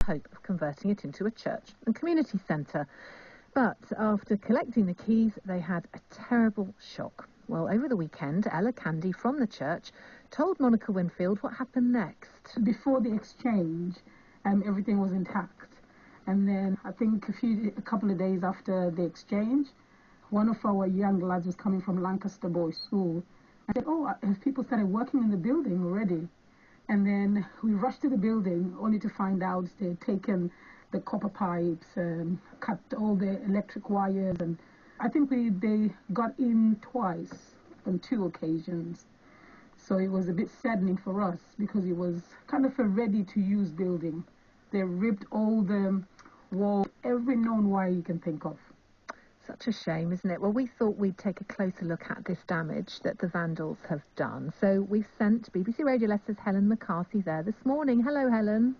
hope of converting it into a church and community centre. But after collecting the keys, they had a terrible shock. Well, over the weekend, Ella Candy from the church told Monica Winfield what happened next. Before the exchange, everything was intact. And then I think a couple of days after the exchange, one of our young lads was coming from Lancaster Boys School. I said, oh, have people started working in the building already? And then we rushed to the building only to find out they'd taken the copper pipes, cut all the electric wires, and I think they got in twice on 2 occasions. So it was a bit saddening for us because it was kind of a ready-to-use building. They ripped all the walls, every known wire you can think of. Such a shame, isn't it? Well, we thought we'd take a closer look at this damage that the vandals have done. So we sent BBC Radio Leicester's Helen McCarthy there this morning. Hello, Helen.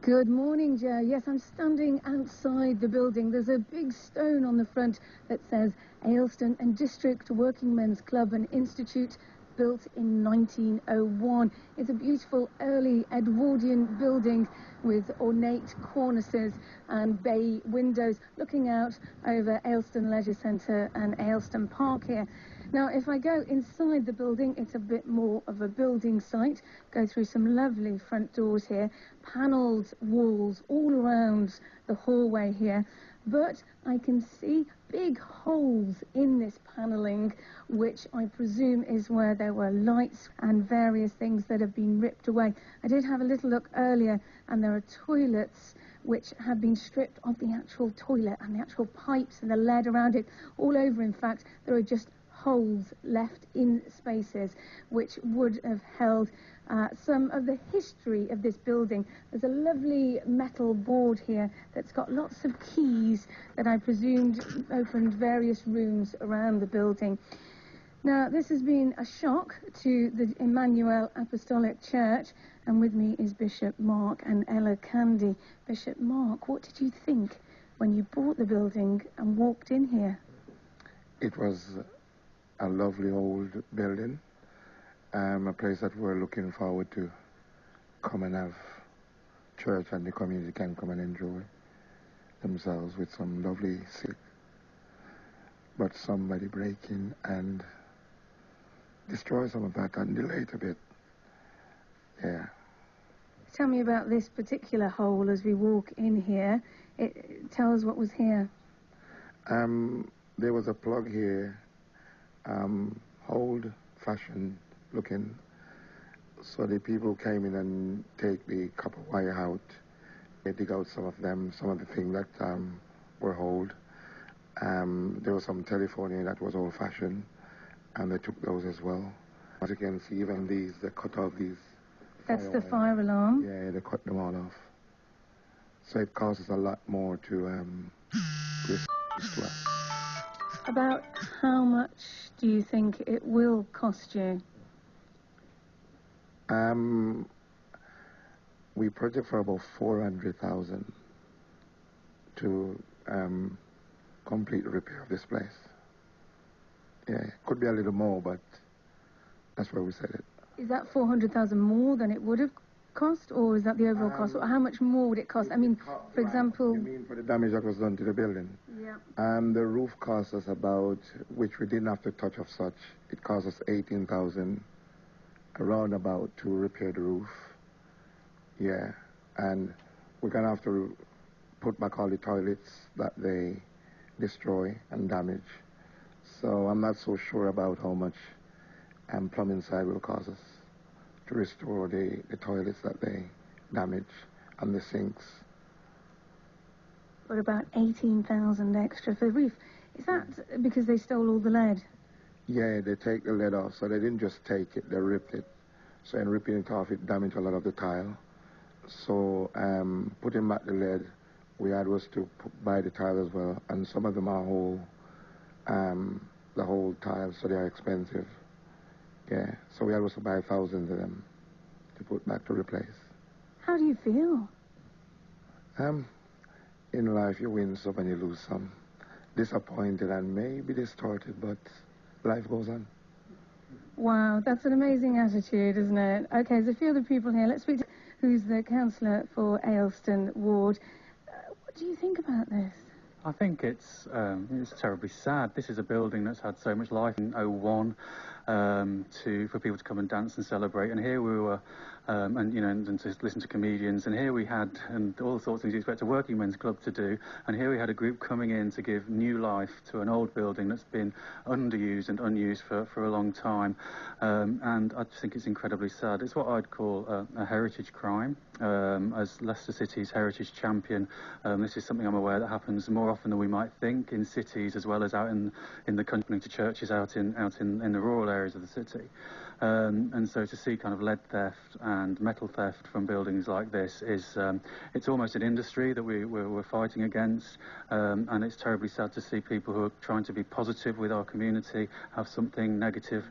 Good morning, Jo. Yes, I'm standing outside the building. There's a big stone on the front that says Ayleston and District Working Men's Club and Institute, built in 1901. It's a beautiful early Edwardian building with ornate cornices and bay windows looking out over Ayleston Leisure Centre and Ayleston Park here. Now, if I go inside the building, it's a bit more of a building site. Go through some lovely front doors here, panelled walls all around the hallway here. But I can see big holes in this panelling, which I presume is where there were lights and various things that have been ripped away. I did have a little look earlier, and there are toilets which have been stripped of the actual toilet and the actual pipes and the lead around it. All over, in fact, there are just holes left in spaces which would have held some of the history of this building. There's a lovely metal board here that's got lots of keys that I presumed opened various rooms around the building. Now, this has been a shock to the Emmanuel Apostolic Church, and with me is Bishop Mark and Ella Candy. Bishop Mark, what did you think when you bought the building and walked in here? It was a lovely old building, a place that we're looking forward to come and have church, and the community can come and enjoy themselves with some lovely sick. But somebody break in and destroy some of that and delay it a bit. Yeah. Tell me about this particular hole as we walk in here. Tell us what was here. There was a plug here, old-fashioned looking. So the people came in and take the copper wire out. They dig out some of them, some of the things that were old. There was some telephone here that was old-fashioned, and they took those as well. As you can see, even these, they cut off these. That's the fire alarm? Yeah, they cut them all off. So it costs a lot more to restore. About how much do you think it will cost you? We project for about 400,000 to complete the repair of this place. Yeah, it could be a little more, but that's where we set it. Is that 400,000 more than it would have cost, or is that the overall cost? Or how much more would it cost? I mean, for example... You mean for the damage that was done to the building? Yeah. The roof cost us about, which we didn't have to touch of such, it cost us 18,000 around about to repair the roof. Yeah, and we're going to have to put back all the toilets that they destroy and damage. So I'm not so sure about how much plumbing side will cost us to restore the toilets that they damage and the sinks. What about 18,000 extra for the roof? Is that because they stole all the lead? Yeah, they take the lead off, so they didn't just take it, they ripped it. So in ripping it off, it damaged a lot of the tile. So putting back the lead, we had was to buy the tile as well, and some of them are whole, the whole tile, so they are expensive. Yeah, so we had to buy thousands of them to put back to replace. How do you feel? In life, you win some and you lose some. Disappointed and maybe distorted, but life goes on. Wow, that's an amazing attitude, isn't it? Okay, there's a few other people here. Let's speak to who's the councillor for Ayleston Ward. What do you think about this? I think it's terribly sad. This is a building that's had so much life in '01 for people to come and dance and celebrate. And here we were, and to listen to comedians. And here we had and all sorts of things you expect a working men's club to do. And here we had a group coming in to give new life to an old building that's been underused and unused for a long time. And I just think it's incredibly sad. It's what I'd call a heritage crime. As Leicester City's heritage champion, this is something I'm aware that happens more often than we might think in cities as well as out in the country, to churches out in the rural areas of the city. And so to see kind of lead theft and metal theft from buildings like this is it's almost an industry that we're fighting against, and it's terribly sad to see people who are trying to be positive with our community have something negative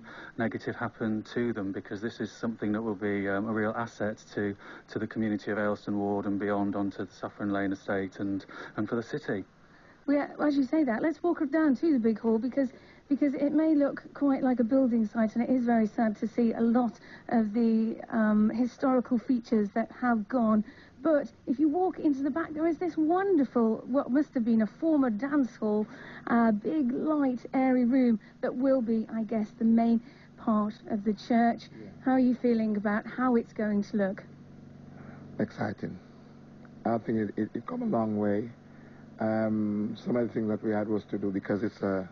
happen to them, because this is something that will be a real asset to the community of Ayleston Ward and beyond onto the Saffron Lane estate and for the city. Well, as you say that, let's walk down to the big hall because it may look quite like a building site, and it is very sad to see a lot of the historical features that have gone. But if you walk into the back, there is this wonderful, what must have been a former dance hall, big, light, airy room that will be, I guess, the main part of the church. Yeah. How are you feeling about how it's going to look? Exciting. I think it come a long way. Some of the things that we had was to do, because it's a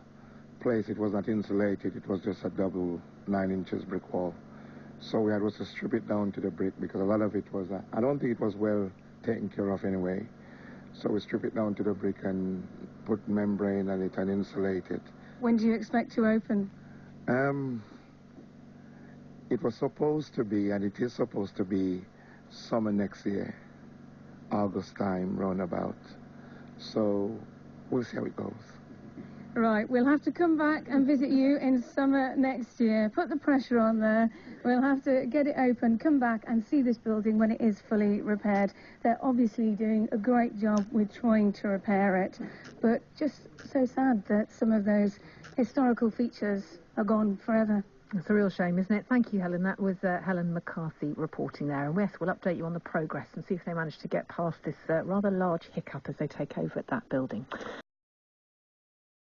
place, it was not insulated, it was just a double 9 inches brick wall. So we had was to strip it down to the brick, because a lot of it was, I don't think it was well taken care of anyway. So we strip it down to the brick and put membrane on it and insulate it. When do you expect to open? It was supposed to be, and it is supposed to be, summer next year, August time, roundabout. So we'll see how it goes. Right, we'll have to come back and visit you in summer next year. Put the pressure on there. We'll have to get it open, come back and see this building when it is fully repaired. They're obviously doing a great job with trying to repair it, but just so sad that some of those historical features are gone forever. It's a real shame, isn't it? Thank you, Helen. That was Helen McCarthy reporting there. And yes, we'll update you on the progress and see if they manage to get past this rather large hiccup as they take over at that building.